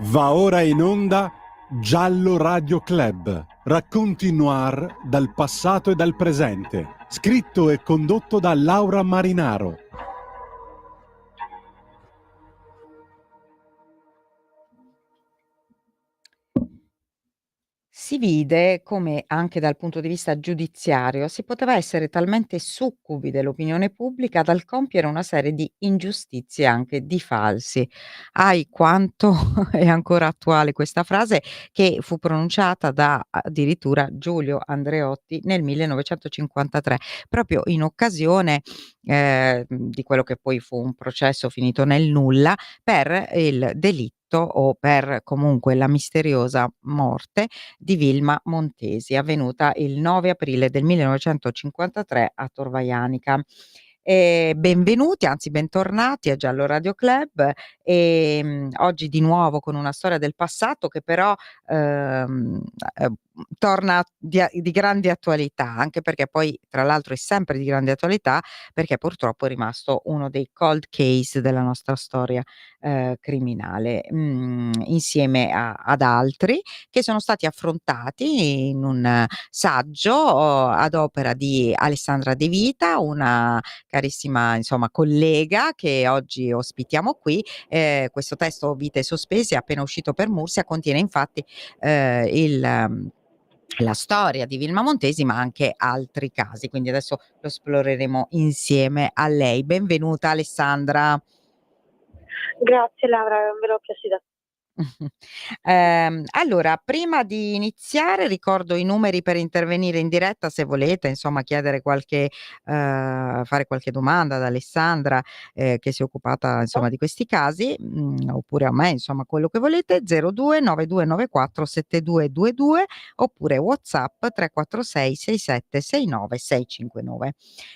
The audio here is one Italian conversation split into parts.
Va ora in onda Giallo Radio Club, racconti noir dal passato e dal presente, scritto e condotto da Laura Marinaro. Si vide come anche dal punto di vista giudiziario si poteva essere talmente succubi dell'opinione pubblica dal compiere una serie di ingiustizie, anche di falsi. Ahi, quanto è ancora attuale questa frase, che fu pronunciata da addirittura Giulio Andreotti nel 1953, proprio in occasione di quello che poi fu un processo finito nel nulla per il delitto o per comunque la misteriosa morte di Vilma Montesi, avvenuta il 9 aprile del 1953 a Tor Vaianica. Benvenuti, anzi bentornati a Giallo Radio Club. Oggi di nuovo con una storia del passato che però ehm, eh, torna di grande attualità, anche perché poi tra l'altro è sempre di grande attualità, perché purtroppo è rimasto uno dei cold case della nostra storia criminale, insieme ad altri che sono stati affrontati in un saggio ad opera di Alessandra De Vita, una carissima insomma collega che oggi ospitiamo qui. Questo testo Vite sospese, appena uscito per Mursia, contiene infatti la storia di Vilma Montesi, ma anche altri casi. Quindi adesso lo esploreremo insieme a lei. Benvenuta Alessandra. Grazie Laura, è un vero piacere. Allora, prima di iniziare ricordo i numeri per intervenire in diretta se volete, insomma, chiedere fare qualche domanda ad Alessandra, che si è occupata, insomma, di questi casi, oppure a me, insomma, quello che volete. 02 9294 7222 oppure WhatsApp 346 67 69 659.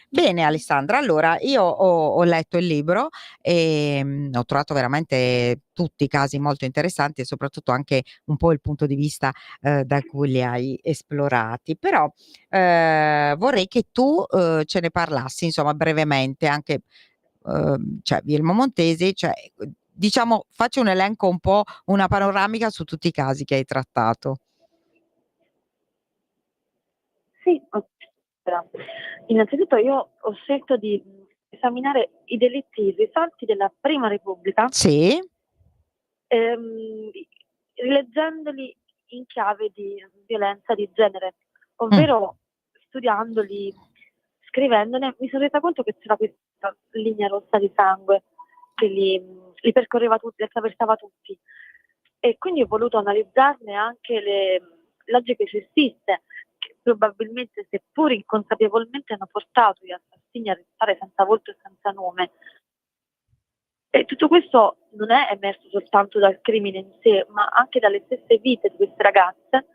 Bene, Alessandra, allora io ho letto il libro e ho trovato veramente tutti i casi molto interessanti e soprattutto anche un po' il punto di vista da cui li hai esplorati. Però vorrei che tu ce ne parlassi, insomma, brevemente, anche cioè Vilma Montesi, cioè, diciamo, faccio un elenco un po', una panoramica su tutti i casi che hai trattato. Sì, innanzitutto io ho scelto di esaminare i delitti risalti della Prima Repubblica, Sì. rileggendoli in chiave di violenza di genere, Mm. ovvero studiandoli, scrivendone, mi sono resa conto che c'era questa linea rossa di sangue che li percorreva tutti, li attraversava tutti. E quindi ho voluto analizzarne anche le logiche sessiste che probabilmente, seppur inconsapevolmente, hanno portato gli assassini a restare senza volto e senza nome. E tutto questo non è emerso soltanto dal crimine in sé, ma anche dalle stesse vite di queste ragazze,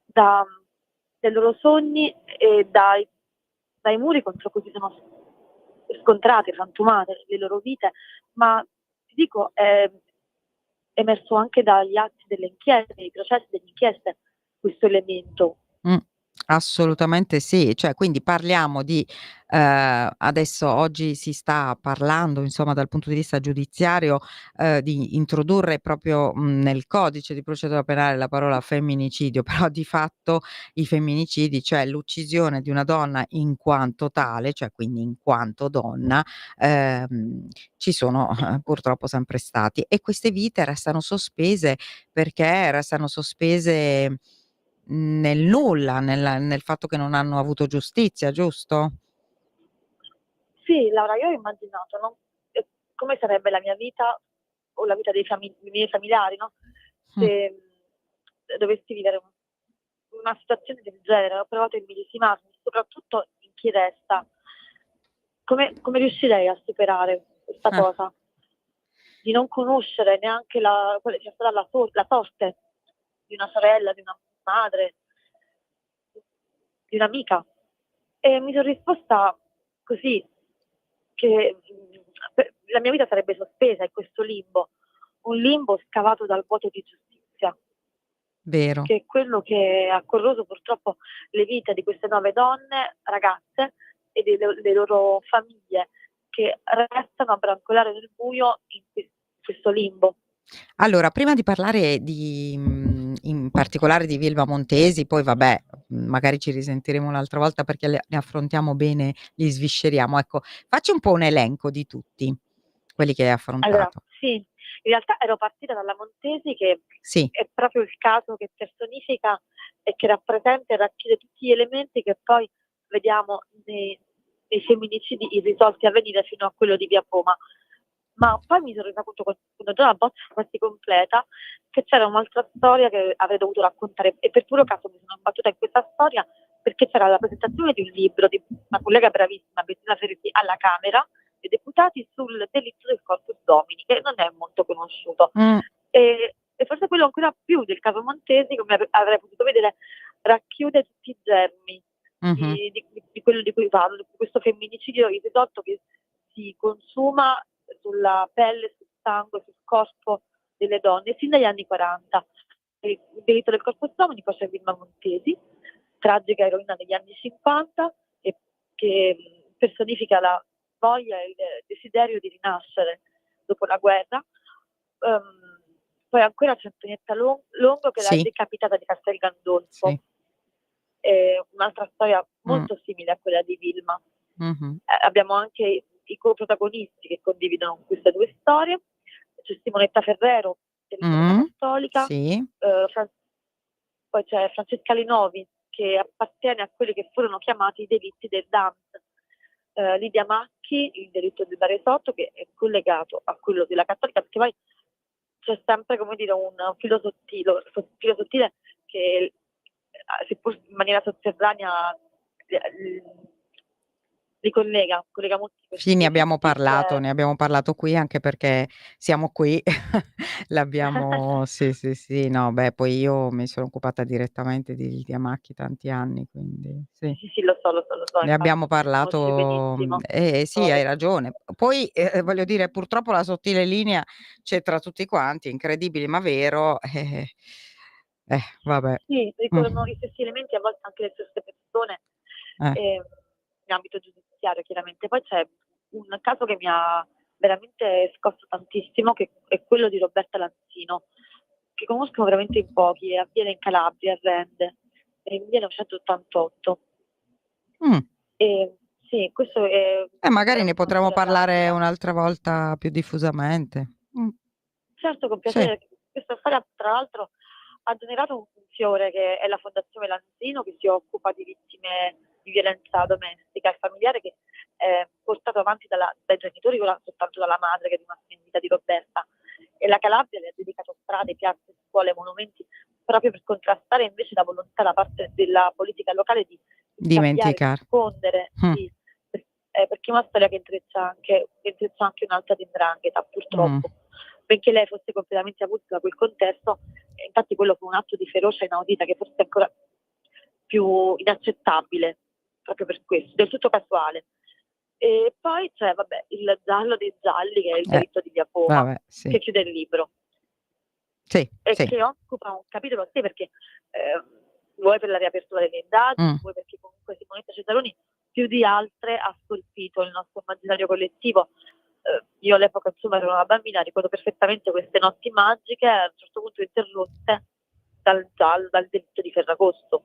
dai loro sogni e dai muri contro cui si sono scontrate, frantumate le loro vite, ma ti dico, è emerso anche dagli atti delle inchieste, dei processi delle inchieste, questo elemento. Assolutamente sì, cioè quindi parliamo di adesso oggi si sta parlando, insomma, dal punto di vista giudiziario, di introdurre proprio, nel codice di procedura penale la parola femminicidio, però di fatto i femminicidi, cioè l'uccisione di una donna in quanto tale, cioè quindi in quanto donna, ci sono purtroppo sempre stati, e queste vite restano sospese perché restano sospese nel nulla, nel fatto che non hanno avuto giustizia, giusto? Sì, Laura, io ho immaginato, no? Come sarebbe la mia vita o la vita dei miei familiari, no? Mh. Se dovessi vivere una situazione del genere. Ho provato a immedesimarmi, soprattutto in chi resta. Come riuscirei a superare questa Eh. cosa? Di non conoscere neanche quella che è stata la sorte di una sorella, di una madre, di un'amica. E mi sono risposta così, che la mia vita sarebbe sospesa in questo limbo, un limbo scavato dal vuoto di giustizia, Vero. che è quello che ha corroso purtroppo le vite di queste 9 donne, ragazze e delle loro famiglie, che restano a brancolare nel buio in questo limbo. Allora, prima di parlare in particolare di Vilma Montesi, poi vabbè, magari ci risentiremo un'altra volta perché ne affrontiamo bene, li svisceriamo. Ecco, facci un po' un elenco di tutti quelli che hai Allora, affrontato. sì, in realtà ero partita dalla Montesi, che Sì. è proprio il caso che personifica e che rappresenta e racchiude tutti gli elementi che poi vediamo nei femminicidi irrisolti a venire fino a quello di Via Poma. Ma poi mi sono resa conto, quando già la bozza era quasi completa, che c'era un'altra storia che avrei dovuto raccontare, e per puro caso mi sono imbattuta in questa storia perché c'era la presentazione di un libro di una collega bravissima, Bettina Ferretti, alla Camera dei Deputati sul delitto del corpus domini, che non è molto conosciuto. Mm, E forse quello ancora più del caso Montesi, come avrei potuto vedere, racchiude tutti i germi mhm. di quello di cui parlo, di questo femminicidio irrisolto che si consuma sulla pelle, sul sangue, sul corpo delle donne sin dagli anni 40. Il delitto del corpus domini poi c'è Vilma Montesi, tragica eroina degli anni 50, e che personifica la voglia e il desiderio di rinascere dopo la guerra. Poi ancora c'è Antonietta Longo, che è la Sì, decapitata di Castel Gandolfo, sì. un'altra storia Mm, molto simile a quella di Vilma. mhm. Abbiamo anche i coprotagonisti che condividono queste due storie. C'è Simonetta Ferrero, dell'Italia Mm, Cattolica, sì. poi c'è Francesca Linovi, che appartiene a quelli che furono chiamati i delitti del DAMS. Lidia Macchi, il delitto del Baresotto, che è collegato a quello della Cattolica, perché poi c'è sempre, come dire, un filo sottile che, seppur in maniera sotterranea, li collega molti di questi Sì, delitti. ne abbiamo parlato qui anche perché siamo qui, l'abbiamo sì, sì, sì, no, beh, poi io mi sono occupata direttamente di Lidia Macchi tanti anni, quindi sì. Sì, sì, sì, lo so, Ne infatti abbiamo mi conosci parlato, benissimo. sì, hai ragione. Poi, voglio dire, purtroppo la sottile linea c'è tra tutti quanti, incredibile ma vero, vabbè. Sì, ricorrono Mh, gli stessi elementi, a volte anche le stesse persone, eh. in ambito giudiziario chiaramente. Poi c'è un caso che mi ha veramente scosso tantissimo, che è quello di Roberta Lanzino, che conoscono veramente in pochi, e avviene in Calabria, a Rende, nel 1988. Mh. E sì, questo è Magari ne veramente una potremo storia parlare tragica. un'altra volta più diffusamente. Certo, con Sì. piacere. Questa storia, tra l'altro, ha generato un fiore, che è la Fondazione Lanzino, che si occupa di vittime di violenza domestica e familiare, che è portato avanti dai genitori, non soltanto dalla madre, che è rimasta in vita di Roberta. E la Calabria le ha dedicato strade, piazze, scuole, monumenti, proprio per contrastare invece la volontà da parte della politica locale di scambiare, di Dimenticare. nascondere, Mh. sì, perché è una storia che intreccia anche un'altra di 'ndrangheta, Mh. purtroppo. Benché lei fosse completamente avulsa da quel contesto, infatti quello fu un atto di ferocia inaudita, che forse è ancora più inaccettabile, proprio per questo, del tutto casuale. E poi c'è, vabbè, il giallo dei gialli, che è il delitto di Via Poma, Vabbè, sì. che chiude il libro, Sì, e sì. che occupa un capitolo a sé, perché vuoi per la riapertura delle indagini, Mh. vuoi perché comunque Simonetta Cesaroni più di altre ha scolpito il nostro immaginario collettivo. Io all'epoca, insomma, ero una bambina, ricordo perfettamente queste notti magiche, a un certo punto interrotte dal delitto di Ferragosto,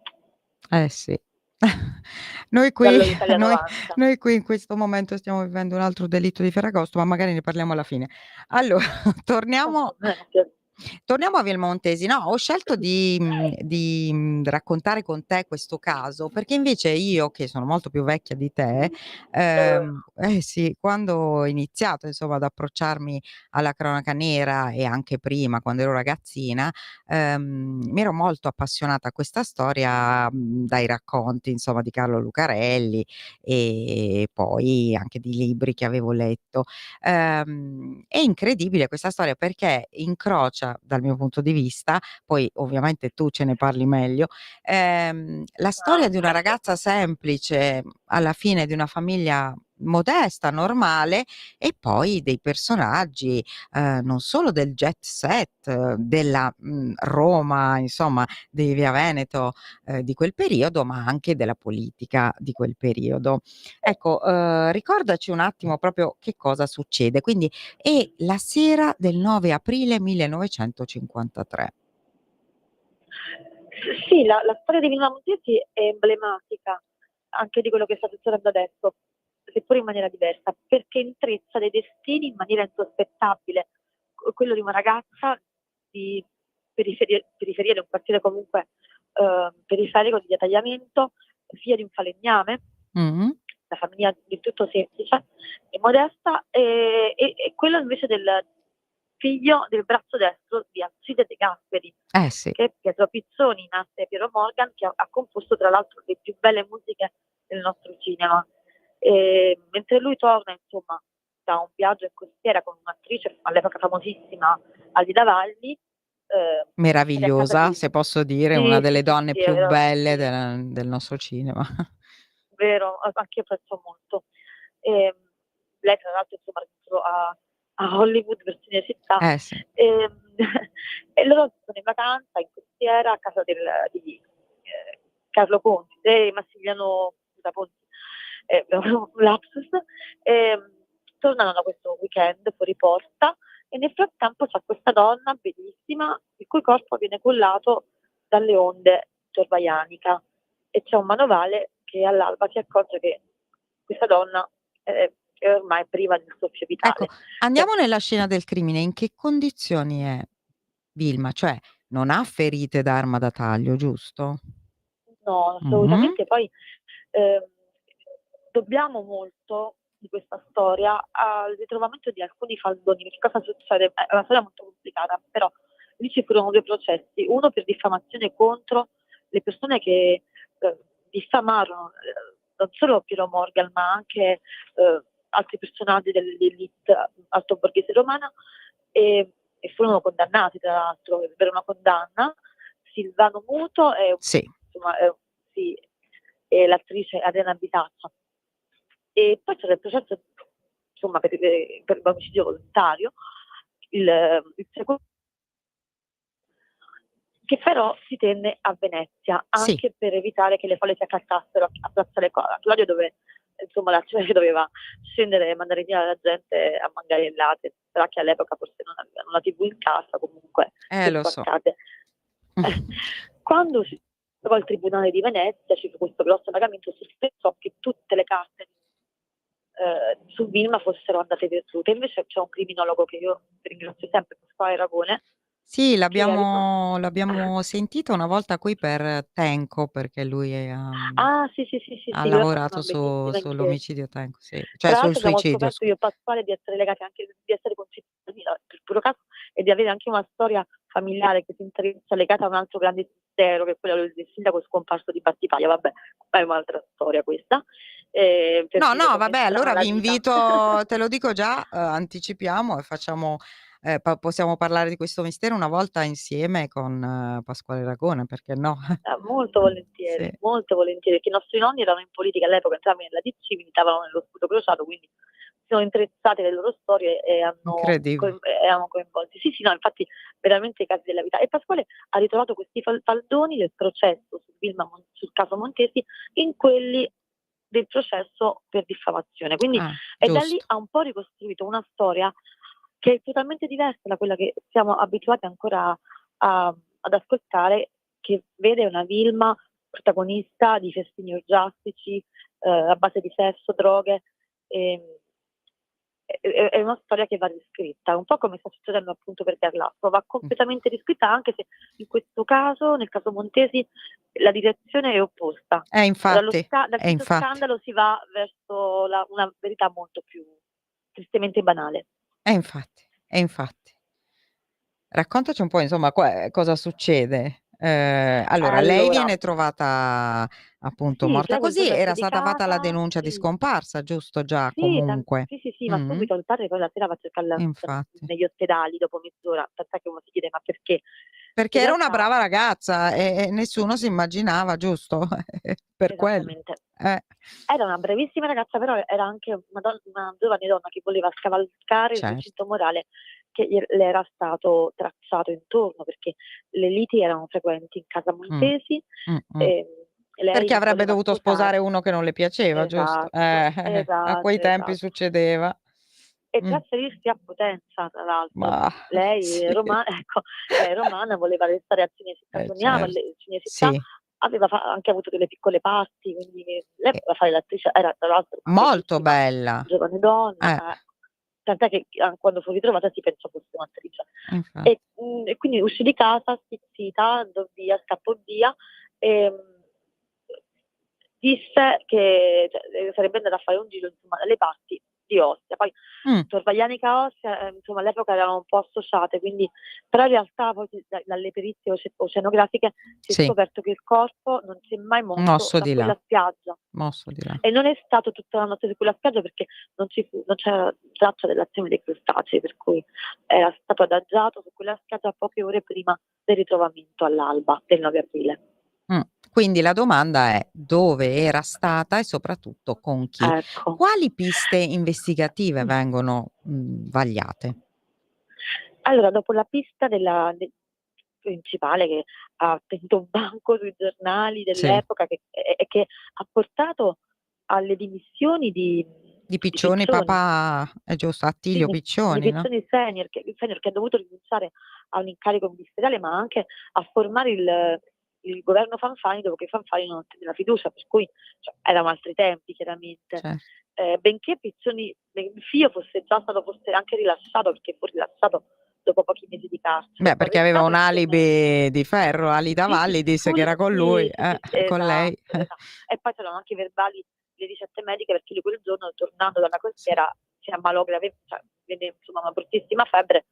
Eh sì. Noi qui giallo d'Italia noi 90. noi qui in questo momento stiamo vivendo un altro delitto di Ferragosto, ma magari ne parliamo alla fine. Allora, torniamo torniamo a Villemontesi. No, ho scelto di raccontare con te questo caso, perché invece io, che sono molto più vecchia di te, eh sì, quando ho iniziato insomma ad approcciarmi alla cronaca nera e anche prima, quando ero ragazzina, mi ero molto appassionata a questa storia, dai racconti insomma di Carlo Lucarelli e poi anche di libri che avevo letto. È incredibile questa storia perché incrocia, dal mio punto di vista, poi ovviamente tu ce ne parli meglio, la storia di una Certo. ragazza semplice, alla fine di una famiglia modesta, normale, e poi dei personaggi non solo del jet set, della Roma, insomma, di Via Veneto di quel periodo, ma anche della politica di quel periodo. Ecco, ricordaci un attimo proprio che cosa succede. Quindi è la sera del 9 aprile 1953. Sì, la storia di Vilma Montesi è emblematica anche di quello che sta succedendo adesso, seppure in maniera diversa, perché intreccia dei destini in maniera insospettabile. Quello di una ragazza di periferia di un quartiere comunque periferico di via Tagliamento, figlia di un falegname, Mh-mh. la famiglia del tutto semplice e modesta, e quello invece del figlio del braccio destro di Alcide De Gasperi, Eh sì. che è Pietro Pizzoni, in arte Piero Morgan, che ha composto tra l'altro le più belle musiche del nostro cinema. Mentre lui torna, insomma, da un viaggio in costiera con un'attrice all'epoca famosissima, Alida Valli, ed è a casa Meravigliosa, di... se posso dire, una Sì, sì, delle sì, donne sì, più belle sì, del nostro cinema. vero, anche io apprezzo molto. Ehm, Lei tra l'altro insomma ha raggiunto a Hollywood per Cinecittà, Sì. ehm, e loro sono in vacanza in costiera a casa di Carlo Ponti e Massimiliano da Ponti, un lapsus, tornano da questo weekend fuori porta e nel frattempo c'è questa donna bellissima il cui corpo viene cullato dalle onde Torvaianica e c'è un manovale che all'alba si accorge che questa donna è ormai priva del soffio Ecco, vitale. Cioè, andiamo nella scena del crimine. In che condizioni è Vilma? Cioè, non ha ferite d'arma da taglio, giusto? no, Mh-mh. assolutamente. Poi ehm, dobbiamo molto di questa storia al ritrovamento di alcuni faldoni. Che cosa succede? È una storia molto complicata, però lì ci furono due processi, uno per diffamazione contro le persone che diffamarono non solo Piero Morgan, ma anche altri personaggi dell'elite altoborghese romana e furono condannati tra l'altro per una condanna. Silvano Muto e, Sì. insomma, sì, e l'attrice Adriana Bitaccia. E poi c'era il processo insomma, per omicidio volontario, il secondo, che però si tenne a Venezia, Sì. anche per evitare che le folle si accassassero a Piazza Claudio, dove insomma la gente doveva scendere e mandare via la gente a manganellate, però che all'epoca forse non avevano la TV in casa, comunque si Lo so. spaccate. Quando si trovò il Tribunale di Venezia, ci fu questo grosso pagamento, si pensò che tutte le carte su Vilma fossero andate perdute. Invece c'è un criminologo che io ringrazio sempre, Pasquale Ragone, Sì, che ha l'abbiamo sentito una volta qui per Tenco, perché lui Ah, sì, sì, sì, sì, ha sì, lui ha fatto lavorato una bellissima inchiesta. sull'omicidio Tenco, sì. Cioè Tra sul l'altro abbiamo suicidio, scoperto io e Pasquale di essere legati anche, di essere concittadini per puro caso e di avere anche una storia familiare che si intreccia legata a un altro grande mistero che è quello del sindaco scomparso di Battipaglia. Vabbè, è un'altra storia questa, per No, dire no, come vabbè, strana allora la vi vita. invito, te lo dico già, anticipiamo e facciamo possiamo parlare di questo mistero una volta insieme con Pasquale Ragone, perché no? Sì, Molto volentieri, perché i nostri nonni erano in politica all'epoca, entrambi nella DC, militavano nello scudo crociato, quindi si sono intrezzati le loro storie e incredibile. erano coinvolti. Sì, sì, no, infatti veramente i casi della vita. E Pasquale ha ritrovato questi faldoni del processo sul caso Montesi in quelli del processo per diffamazione. Quindi Ah, e da lì giusto. ha un po' ricostruito una storia che è totalmente diversa da quella che siamo abituati ancora ad ascoltare, che vede una Vilma protagonista di festini orgiastici a base di sesso, droghe. ehm, è una storia che va riscritta, un po' come sta succedendo appunto per Garlasso, va completamente riscritta, anche se in questo caso, nel caso Montesi, la direzione è opposta. Infatti, Dal finto infatti. scandalo si va verso una verità molto più tristemente banale. Infatti, infatti. Raccontaci un po' insomma cosa succede. Allora lei Allora, viene trovata appunto sì, morta lei quel così, giorno è era stata fatta la dedicata, denuncia di sì. scomparsa, giusto già Sì, comunque? sì, sì, sì, ma Mh-mh. subito il padre poi la sera va a cercarla Infatti. negli ospedali dopo mezz'ora, tant'è che uno si chiede: "Ma perché?" Perché In era una realtà brava ragazza e nessuno si immaginava, giusto? Per quello. esattamente. Eh, Era una bravissima ragazza, però era anche una giovane donna che voleva scavalcare il certo. recinto morale che le era stato tracciato intorno, perché le liti erano frequenti in casa Mm, Montesi mm, mm. e Perché lei avrebbe voleva dovuto sposare. sposare uno che non le piaceva, giusto? Esatto, A quei esatto, tempi esatto. succedeva. E Mm, trasferirsi a Potenza, tra l'altro. ma Lei è sì, ecco, lei è romana, voleva restare a Cinecittà, sognava certo. Cinecittà, Sì, aveva anche avuto delle piccole parti, quindi lei eh, voleva fare l'attrice, era tra l'altro una molto bellissima bella. giovane donna, Eh, tant'è che quando fu ritrovata si pensò fosse un'attrice. infatti. E quindi uscì di casa stizzita, andò via, scappò via e disse che sarebbe andata a fare un giro insomma, dalle parti di Ostia. Poi Mm, Torvaianica Ostia, insomma, all'epoca erano un po' associate, quindi, però in realtà poi dalle perizie oceanografiche si è sì, scoperto che il corpo non si è mai mosso mosso da di là, quella spiaggia. mosso di là. E non è stato tutta la notte su quella spiaggia perché non c'era traccia dell'azione dei crostacei, per cui era stato adagiato su quella spiaggia poche ore prima del ritrovamento all'alba del 9 aprile. Mm. Quindi la domanda è dove era stata e soprattutto con chi. Ecco. Quali piste investigative vengono vagliate? Allora, dopo la pista principale che ha tenuto un banco sui giornali Sì, dell'epoca e che ha portato alle dimissioni di di Piccioni, Piccioni, papà, è giusto, sì, Attilio di Piccioni, no? Piccioni senior, che ha dovuto rinunciare a un incarico ministeriale, ma anche a formare il governo Fanfani dopo che Fanfani non ottenne la fiducia, per cui cioè, erano altri tempi chiaramente. Certo. Benché Piccioni, il figlio fosse già stato forse anche rilasciato, perché fu rilasciato dopo pochi mesi di carcere, Beh, fu perché aveva arrestato un insieme. alibi di ferro, Alida Sì, Valli disse che era con lui, sì, sì, sì, sì, con lei. esatto, esatto. E poi c'erano anche i verbali, le ricette mediche, perché lui quel giorno, tornando dalla Sì, costiera, si ammalò gravemente, cioè, venne insomma una bruttissima febbre,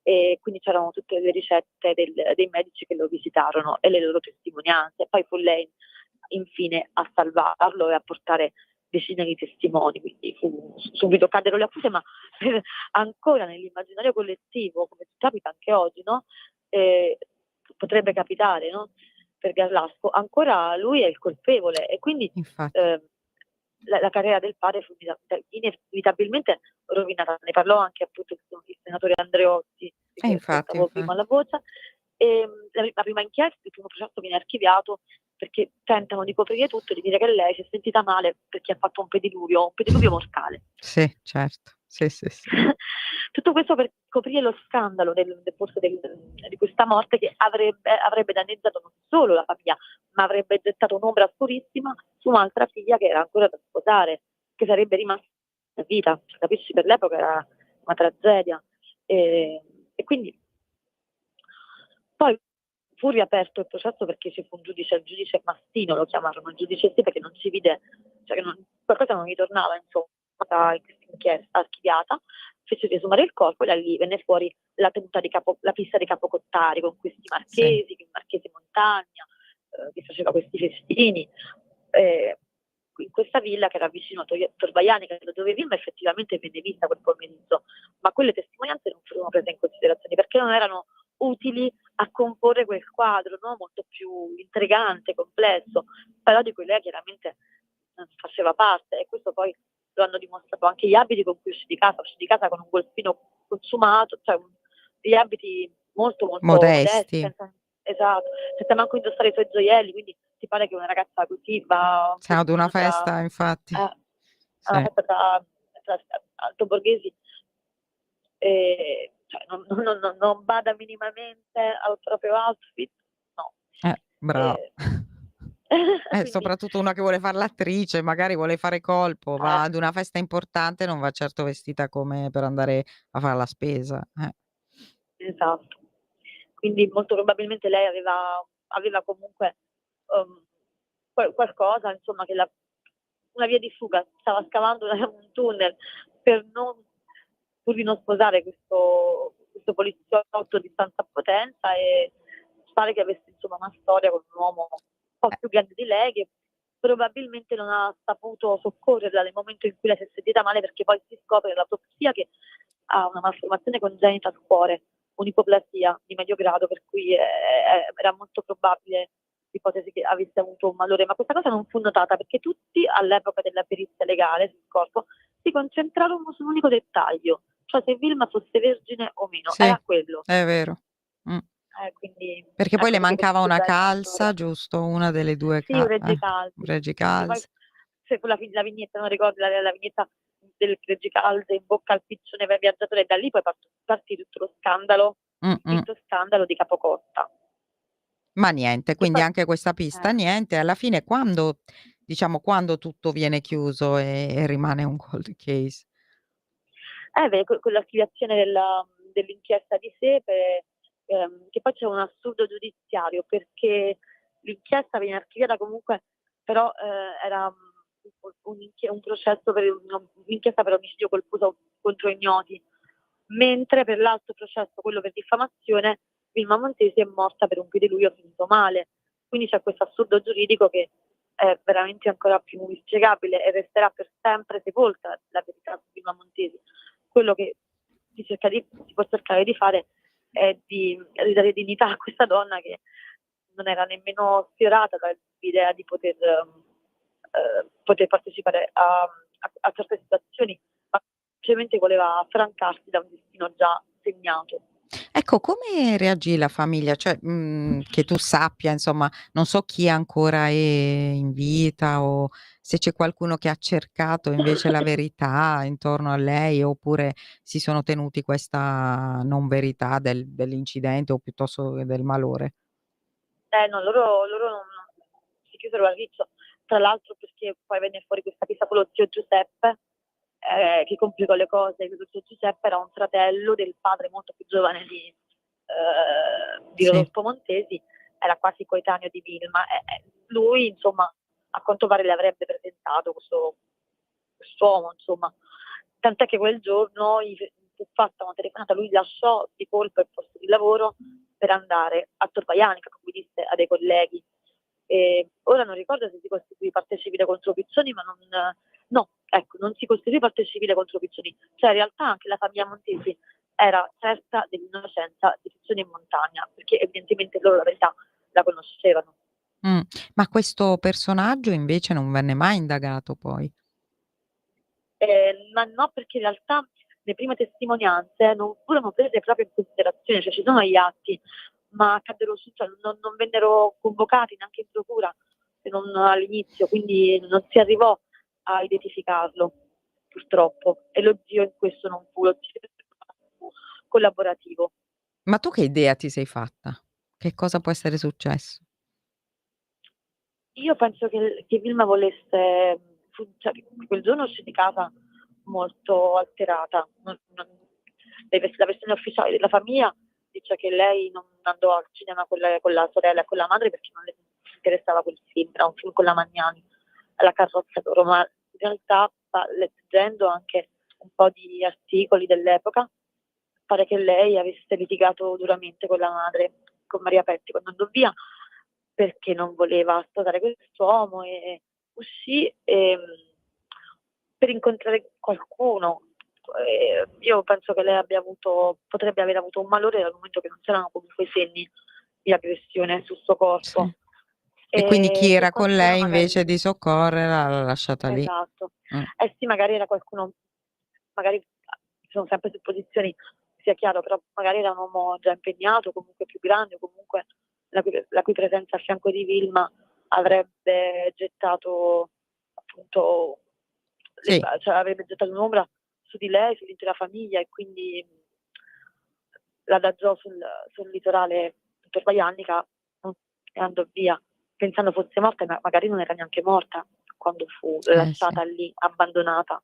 e quindi c'erano tutte le ricette dei medici che lo visitarono e le loro testimonianze. E poi fu lei, infine, a salvarlo e a portare decine di testimoni, quindi subito caddero le accuse, ma ancora nell'immaginario collettivo, come capita anche oggi, no? Eh, Potrebbe capitare, no? Per Garlasco, ancora lui è il colpevole e quindi infatti. eh, la carriera del padre fu inevitabilmente rovinata. Ne parlò anche appunto il senatore Andreotti, di cui Infatti, ascoltavo prima infatti. la voce. E la prima inchiesta, il primo processo viene archiviato perché tentano di coprire tutto e di dire che lei si è sentita male perché ha fatto un pediluvio mortale. Sì, certo. Sì, sì, sì. Tutto questo per coprire lo scandalo forse di questa morte che avrebbe danneggiato non solo la famiglia, ma avrebbe gettato un'ombra scurissima su un'altra figlia che era ancora da sposare, che sarebbe rimasta a vita. Cioè, capisci, per l'epoca era una tragedia. E quindi poi fu riaperto il processo perché ci fu un giudice, il giudice Mastino lo chiamarono, il giudice sì perché non si vide, cioè che qualcosa non gli tornava, insomma, in questa inchiesta archiviata, fece riesumare il corpo e da lì venne fuori la pista di Capo Cottari con questi Sì. marchesi, il marchese Montagna, che faceva questi festini. Eh, in questa villa che era vicino a Torvaianica, dove Vilma effettivamente venne vista quel pomeriggio, ma quelle testimonianze non furono prese in considerazione perché non erano utili a comporre quel quadro, no? Molto più intrigante, complesso, però di cui lei chiaramente faceva parte e questo poi lo hanno dimostrato anche gli abiti con cui uscì di casa con un golfino consumato, cioè degli abiti molto molto modesti, Modesti. esatto, senza manco indossare i suoi gioielli, quindi ti pare che una ragazza così va un Siamo ad una pochettino festa, infatti. a una Sì. festa tra altoborghesi cioè, non bada minimamente al proprio outfit, no. Bravo. Eh, quindi, Soprattutto una che vuole fare l'attrice, magari vuole fare colpo, va eh, ad una festa importante, non va certo vestita come per andare a fare la spesa. esatto. Quindi molto probabilmente lei aveva comunque um, qualcosa, insomma, una via di fuga, stava scavando un tunnel per pur di non sposare questo poliziotto di tanta potenza e pare che avesse insomma una storia con un uomo un po' Eh, più grande di lei che probabilmente non ha saputo soccorrerla nel momento in cui lei si è sentita male perché poi si scopre nell'autopsia che ha una malformazione congenita al cuore un'ipoplasia di medio grado, per cui era molto probabile l'ipotesi che avesse avuto un malore, ma questa cosa non fu notata perché tutti all'epoca della perizia legale sul corpo si concentrarono su un unico dettaglio, cioè se Vilma fosse vergine o meno, Sì, era quello. è vero. Quindi Perché poi le ecco perché mancava comunque una già in calza, storia. giusto? Una delle 2 Sì, un un reggicalzi. Che poi reggicalze. se la vignetta, non ricordi la vignetta del reggicalze in bocca al piccione per viaggiatore, e da lì poi partì tutto lo scandalo, il Mh-mh. finto scandalo di Capocotta. Ma niente, Che quindi poi anche questa pista niente. Alla fine quando tutto viene chiuso e rimane un cold case? con l'archiviazione dell'inchiesta di Sepe, che poi c'è un assurdo giudiziario perché l'inchiesta viene archiviata comunque, però era un processo per un'inchiesta per omicidio colposo contro ignoti, mentre per l'altro processo, quello per diffamazione, Vilma Montesi è morta per un piediluvio finito male. Quindi c'è questo assurdo giuridico che è veramente ancora più inspiegabile e resterà per sempre sepolta la verità su Vilma Montesi. Quello che si può cercare di fare è di ridare dignità a questa donna che non era nemmeno sfiorata dall'idea di poter partecipare a certe situazioni, ma semplicemente voleva affrancarsi da un destino già segnato. Ecco, come reagì la famiglia? Cioè, che tu sappia, insomma, non so chi ancora è in vita o se c'è qualcuno che ha cercato invece la verità intorno a lei, oppure si sono tenuti questa non verità dell'incidente o piuttosto che del malore. No, loro non si chiusero a riccio, tra l'altro perché poi venne fuori questa pista con lo zio Giuseppe, che complicò le cose. Lo zio Giuseppe era un fratello del padre molto più giovane di Sì. Rodolfo Montesi, era quasi coetaneo di Vilma. Lui, insomma, a quanto pare le avrebbe presentato quest'uomo, insomma. Tant'è che quel giorno gli fu fatta una telefonata, lui lasciò di colpo il posto di lavoro per andare a Tor Vaianica, come disse a dei colleghi. Ora non ricordo se si costituì parte civile contro Piccioni, ma non si costituì parte civile contro Piccioni. Cioè in realtà anche la famiglia Montesi era certa dell'innocenza di Piccioni in montagna, perché evidentemente loro la verità la conoscevano. Mh. Ma questo personaggio invece non venne mai indagato poi? Ma no, perché in realtà le prime testimonianze non furono prese proprio in considerazione, cioè ci sono gli atti, ma cioè non vennero convocati neanche in procura, se non all'inizio, quindi non si arrivò a identificarlo, purtroppo. E lo zio in questo non fu, lo zio fu collaborativo. Ma tu che idea ti sei fatta? Che cosa può essere successo? Io penso che Vilma volesse, cioè, quel giorno uscì di casa molto alterata. La versione ufficiale della famiglia dice che lei non andò al cinema con la sorella e con la madre perché non le interessava quel film, era un film con la Magnani, alla carrozza d'oro, ma in realtà, leggendo anche un po' di articoli dell'epoca, pare che lei avesse litigato duramente con la madre, con Maria Petti, quando andò via, perché non voleva sposare quest'uomo e uscì per incontrare qualcuno. Io penso che lei potrebbe aver avuto un malore dal momento che non c'erano comunque i segni di aggressione sul suo Sì. corpo. E quindi chi E era con qualcuno lei magari, invece di soccorrerla l'ha lasciata lì. esatto. Mh. Eh sì, magari era qualcuno, magari sono sempre supposizioni, sia chiaro, però magari era un uomo già impegnato, comunque più grande, o comunque la cui presenza a fianco di Vilma avrebbe gettato appunto Sì. cioè avrebbe gettato un'ombra su di lei, sull'intera famiglia, e quindi l'adagiò sul litorale per Vaianica, e andò via, pensando fosse morta, ma magari non era neanche morta quando fu Sì. lasciata lì, abbandonata.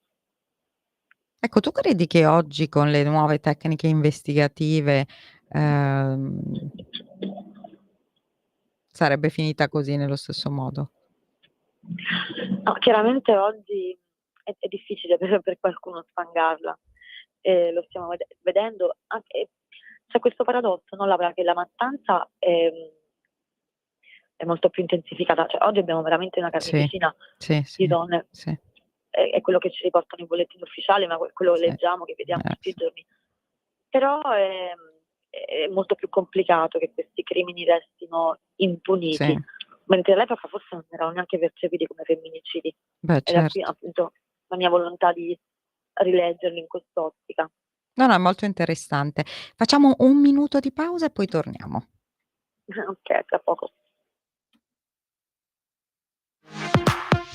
Ecco, tu credi che oggi con le nuove tecniche investigative, ehm, sarebbe finita così nello stesso modo? No, chiaramente oggi è difficile per qualcuno sfangarla, lo stiamo vedendo anche, c'è questo paradosso, no, Laura, che la mattanza è molto più intensificata, cioè oggi abbiamo veramente una Sì, carneficina sì, di sì, donne, sì, è quello che ci riportano i bollettini ufficiali, ma quello che sì. leggiamo, che vediamo tutti i Sì. giorni. Però è molto più complicato che questi crimini restino impuniti, Sì. mentre all'epoca forse non erano neanche percepiti come femminicidi. Beh, Ed è qui certo. appunto la mia volontà di rileggerli in quest'ottica. No, no, è molto interessante. Facciamo 1 minuto di pausa e poi torniamo. Ok, tra poco.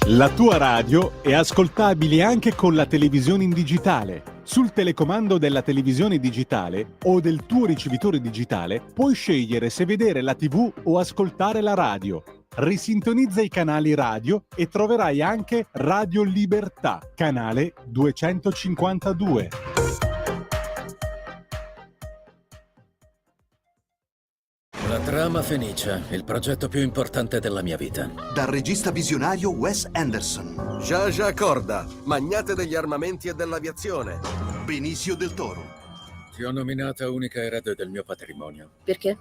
La tua radio è ascoltabile anche con la televisione in digitale. Sul telecomando della televisione digitale o del tuo ricevitore digitale puoi scegliere se vedere la TV o ascoltare la radio. Risintonizza i canali radio e troverai anche Radio Libertà, canale 252. La trama Fenice, il progetto più importante della mia vita. Dal regista visionario Wes Anderson. Zsa Corda, magnate degli armamenti e dell'aviazione. Benicio del Toro. Ti ho nominata unica erede del mio patrimonio. Perché?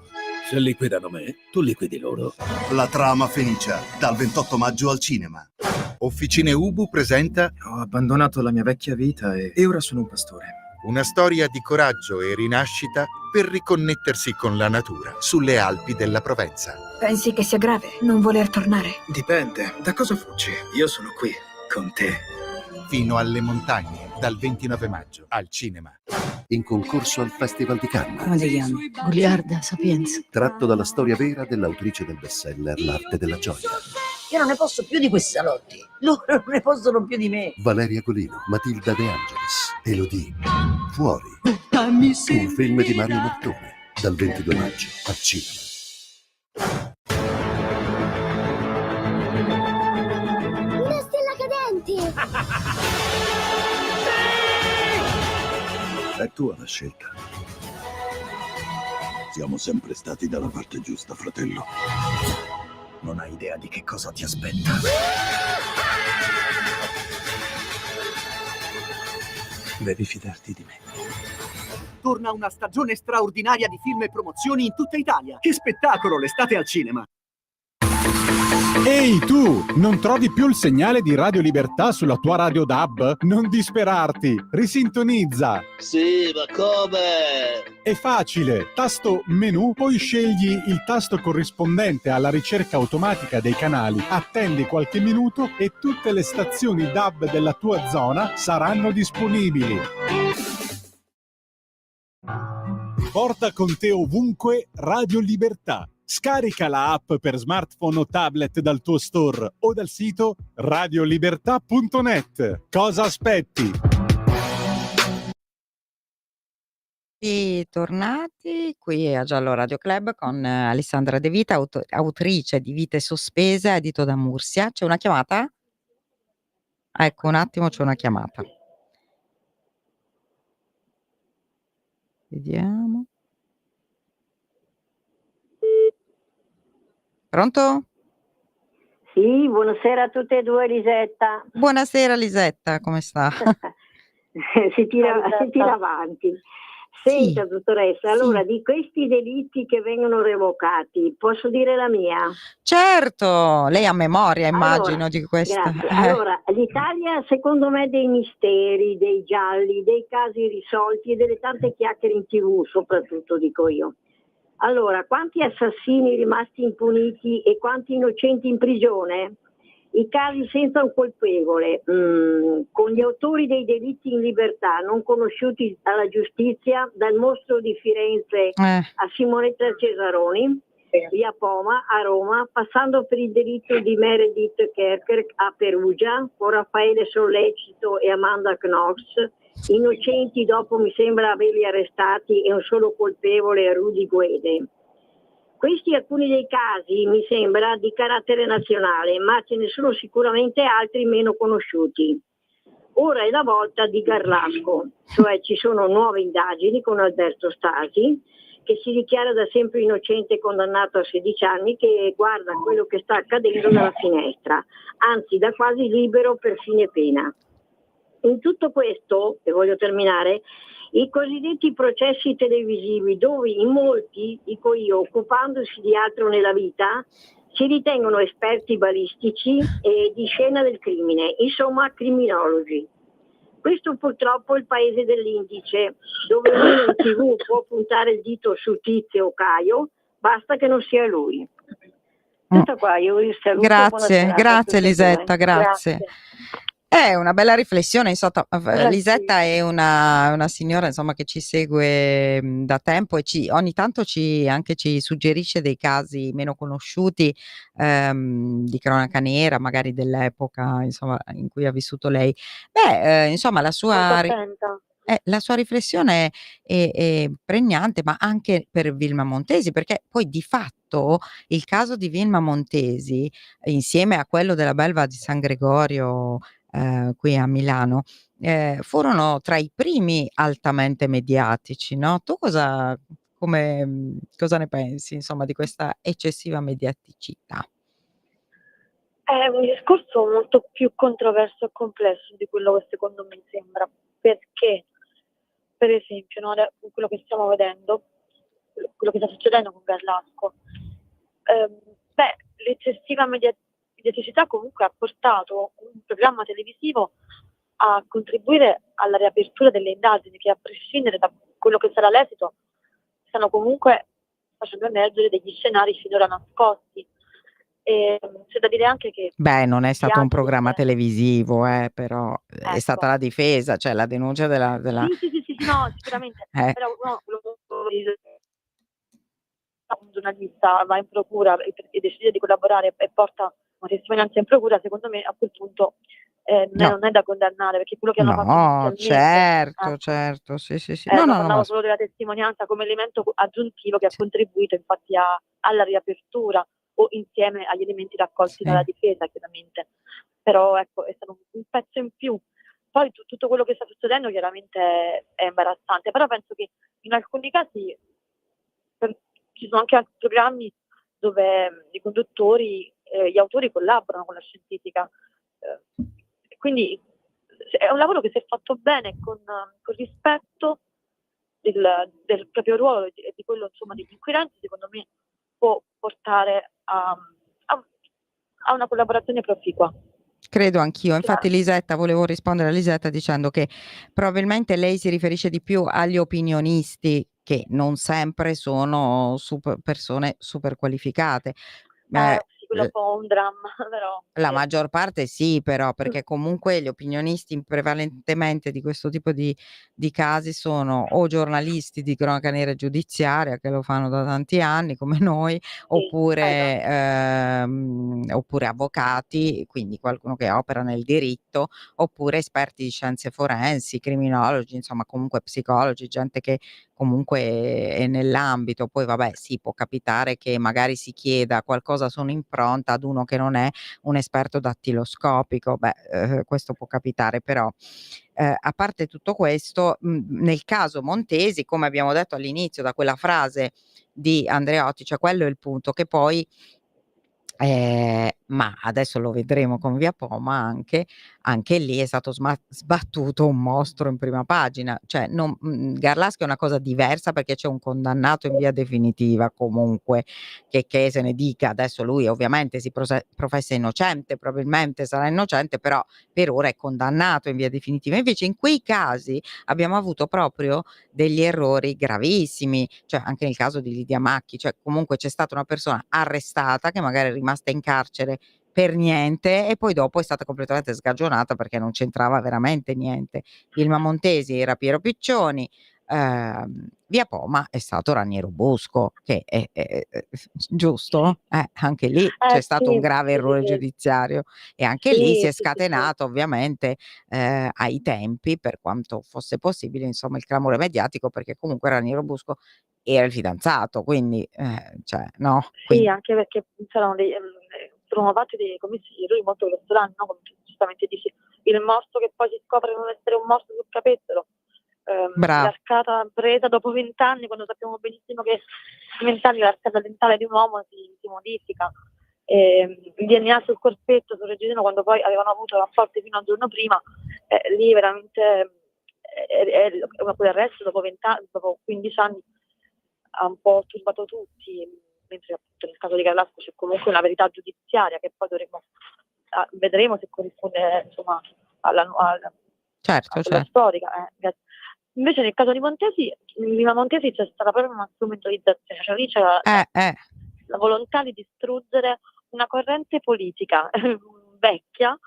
Se liquidano me, tu liquidi loro. La trama Fenicia, dal 28 maggio al cinema. Officine Ubu presenta Ho abbandonato la mia vecchia vita e ora sono un pastore. una storia di coraggio e rinascita per riconnettersi con la natura sulle Alpi della Provenza. Pensi che sia grave non voler tornare? Dipende, da cosa fuggi? Io sono qui, con te. Fino alle montagne, dal 29 maggio al cinema. In concorso al Festival di Cannes. Come ti chiami? Goliarda Sapienza. Tratto dalla storia vera dell'autrice del bestseller L'arte della gioia. Io non ne posso più di questi salotti. Loro non ne possono più di me. Valeria Golino, Matilda De Angelis, Elodie. Fuori. Un film di Mario Martone. Dal 22 maggio al cinema. Una stella cadente! È tua la scelta. Siamo sempre stati dalla parte giusta, fratello. Non hai idea di che cosa ti aspetta. Devi fidarti di me. Torna una stagione straordinaria di film e promozioni in tutta Italia. Che spettacolo l'estate al cinema! Ehi tu, non trovi più il segnale di Radio Libertà sulla tua radio DAB? Non disperarti, risintonizza. Sì, ma come? È facile, tasto menu, poi scegli il tasto corrispondente alla ricerca automatica dei canali, attendi qualche minuto e tutte le stazioni DAB della tua zona saranno disponibili. Porta con te ovunque Radio Libertà. Scarica la app per smartphone o tablet dal tuo store o dal sito radiolibertà.net. Cosa aspetti? E tornati qui a Giallo Radio Club con Alessandra De Vita, autrice di Vite sospese, edito da Mursia. C'è una chiamata? Ecco, un attimo, c'è una chiamata. Vediamo. Pronto? Sì, buonasera a tutte e due, Lisetta. Buonasera Lisetta, come sta? si tira avanti. Senta, Sì, dottoressa, allora sì. di questi delitti che vengono revocati, posso dire la mia? Certo, lei ha memoria, immagino, Allora, di questa. grazie. Allora, l'Italia secondo me ha dei misteri, dei gialli, dei casi risolti e delle tante chiacchiere in TV, soprattutto dico io. Allora, quanti assassini rimasti impuniti e quanti innocenti in prigione? I casi senza un colpevole, con gli autori dei delitti in libertà, non conosciuti dalla giustizia, dal mostro di Firenze a Simonetta Cesaroni, via Poma a Roma, passando per il delitto di Meredith Kerker a Perugia, con Raffaele Sollecito e Amanda Knox, innocenti dopo mi sembra averli arrestati e un solo colpevole, Rudy Guede. Questi alcuni dei casi mi sembra di carattere nazionale, ma ce ne sono sicuramente altri meno conosciuti. Ora è la volta di Garlasco, cioè ci sono nuove indagini con Alberto Stasi, che si dichiara da sempre innocente e condannato a 16 anni, che guarda quello che sta accadendo dalla finestra, anzi da quasi libero per fine pena. In tutto questo, e voglio terminare, i cosiddetti processi televisivi, dove in molti, dico io, occupandosi di altro nella vita, si ritengono esperti balistici e di scena del crimine, insomma criminologi. Questo purtroppo è il paese dell'indice, dove uno in TV può puntare il dito su Tizio o Caio, basta che non sia lui. Tutto qua, io vi saluto, buona Grazie, serata a grazie tutte e due. Elisetta, grazie. È una bella riflessione, insomma, Lisetta è una signora insomma che ci segue da tempo e ogni tanto anche ci suggerisce dei casi meno conosciuti di cronaca nera, magari dell'epoca insomma in cui ha vissuto lei. Beh, insomma Molto attenta. la sua riflessione è pregnante, ma anche per Vilma Montesi, perché poi di fatto il caso di Vilma Montesi, insieme a quello della belva di San Gregorio qui a Milano, furono tra i primi altamente mediatici, no? Tu cosa ne pensi, insomma, di questa eccessiva mediaticità? È un discorso molto più controverso e complesso di quello che secondo me sembra, perché per esempio, no, con quello che stiamo vedendo, quello che sta succedendo con Garlasco, l'eccessiva mediaticità comunque ha portato un programma televisivo a contribuire alla riapertura delle indagini che, a prescindere da quello che sarà l'esito, stanno comunque facendo emergere degli scenari finora nascosti. C'è da dire anche che Beh, non è stato un programma Biagi, televisivo, però è stata la difesa, cioè la denuncia della sì, no, sicuramente, però no, un giornalista va in procura e decide di collaborare e porta una testimonianza in procura, secondo me a quel punto non è da condannare, perché quello che hanno fatto No, inizialmente, certo, sì. No, parlavo solo della testimonianza come elemento aggiuntivo che ha contribuito infatti alla riapertura o insieme agli elementi raccolti dalla difesa, chiaramente. Però ecco, è stato un pezzo in più. Poi tutto quello che sta succedendo chiaramente è imbarazzante, però penso che in alcuni casi ci sono anche altri programmi dove i conduttori, gli autori collaborano con la scientifica. Quindi è un lavoro che, se fatto bene, con rispetto del proprio ruolo e di quello insomma degli inquirenti, secondo me può portare a una collaborazione proficua. Credo anch'io. Infatti volevo rispondere a Lisetta dicendo che probabilmente lei si riferisce di più agli opinionisti, che non sempre sono persone super qualificate. Sì, quello è un po' un dramma, però. La maggior parte sì, però, perché comunque gli opinionisti prevalentemente di questo tipo di casi sono o giornalisti di cronaca nera giudiziaria, che lo fanno da tanti anni come noi, oppure avvocati, quindi qualcuno che opera nel diritto, oppure esperti di scienze forensi, criminologi, insomma comunque psicologi, gente che comunque è nell'ambito. Poi vabbè, sì, può capitare che magari si chieda qualcosa su un'impronta ad uno che non è un esperto dattiloscopico, questo può capitare, però a parte tutto questo, nel caso Montesi, come abbiamo detto all'inizio da quella frase di Andreotti, cioè quello è il punto, che poi ma adesso lo vedremo con Via Poma, anche lì è stato sbattuto un mostro in prima pagina, cioè Garlaschi è una cosa diversa, perché c'è un condannato in via definitiva comunque, che se ne dica, adesso lui ovviamente si professa innocente, probabilmente sarà innocente, però per ora è condannato in via definitiva. Invece in quei casi abbiamo avuto proprio degli errori gravissimi, cioè anche nel caso di Lidia Macchi, cioè comunque c'è stata una persona arrestata che magari è rimasta in carcere per niente e poi dopo è stata completamente scagionata perché non c'entrava veramente niente. Vilma Montesi era Piero Piccioni, Via Poma è stato Raniero Bosco, che è giusto? Anche lì c'è stato un grave errore giudiziario e anche lì si è scatenato ovviamente ai tempi, per quanto fosse possibile, insomma, il clamore mediatico, perché comunque Raniero Bosco era il fidanzato, quindi cioè no. Sì, anche perché furono fatti dei commessi di errori molto grossolani, no? Come giustamente dici, il morso che poi si scopre non essere un morso sul capezzolo, l'arcata presa dopo 20 anni, quando sappiamo benissimo che in 20 anni l'arcata dentale di un uomo si modifica, il DNA sul corpetto, sul reggiseno, quando poi avevano avuto rapporti fino al giorno prima, lì veramente quell'arresto dopo 15 anni ha un po' turbato tutti, mentre appunto nel caso di Garlasco c'è comunque una verità giudiziaria che poi vedremo se corrisponde insomma Certo, quella certo. storica. Invece nel caso di Montesi, in Lima Montesi c'è stata proprio una strumentalizzazione, cioè lì c'era la volontà di distruggere una corrente politica vecchia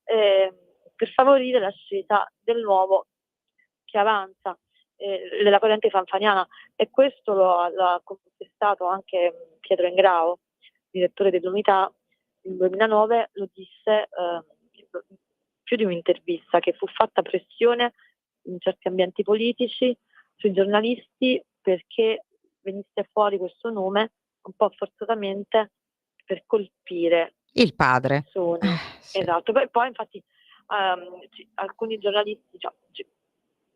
per favorire l'ascesa del nuovo che avanza, della corrente fanfaniana, e questo l'ha contestato anche Pietro Ingrao, direttore dell'Unità, nel 2009 lo disse più di un'intervista, che fu fatta pressione in certi ambienti politici sui giornalisti perché venisse fuori questo nome un po' forzatamente per colpire Il padre. persone. Sì. Esatto. Poi infatti alcuni giornalisti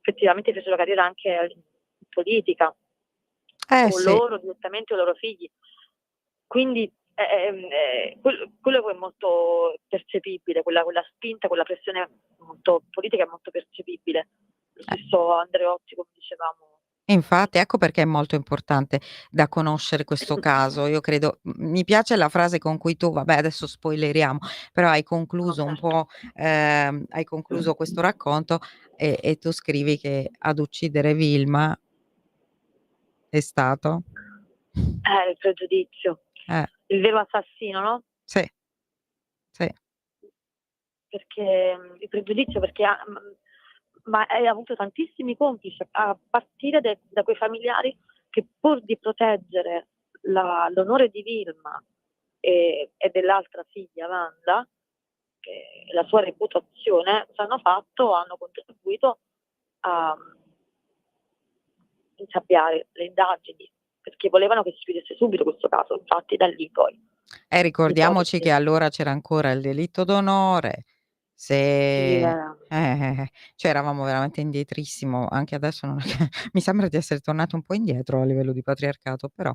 effettivamente fecero carriera anche in politica, o Sì. loro direttamente o i loro figli. Quindi quello è molto percepibile, quella spinta, quella pressione molto politica è molto percepibile. Lo stesso Andreotti, come dicevamo. Infatti, ecco perché è molto importante da conoscere questo caso. Io credo mi piace la frase con cui tu, vabbè adesso spoileriamo, però hai concluso un po', hai concluso questo racconto e tu scrivi che ad uccidere Vilma è stato? Il pregiudizio. Il vero assassino, no? Sì. Sì. Perché il pregiudizio, perché ma hai avuto tantissimi complici, a partire da quei familiari che, pur di proteggere l'onore di Vilma e dell'altra figlia Wanda, la sua reputazione, hanno contribuito a insabbiare le indagini, perché volevano che si chiudesse subito questo caso. Infatti da lì poi Ricordiamoci che allora c'era ancora il delitto d'onore, se cioè eravamo veramente indietrissimo, anche adesso non è che mi sembra di essere tornato un po' indietro a livello di patriarcato, però,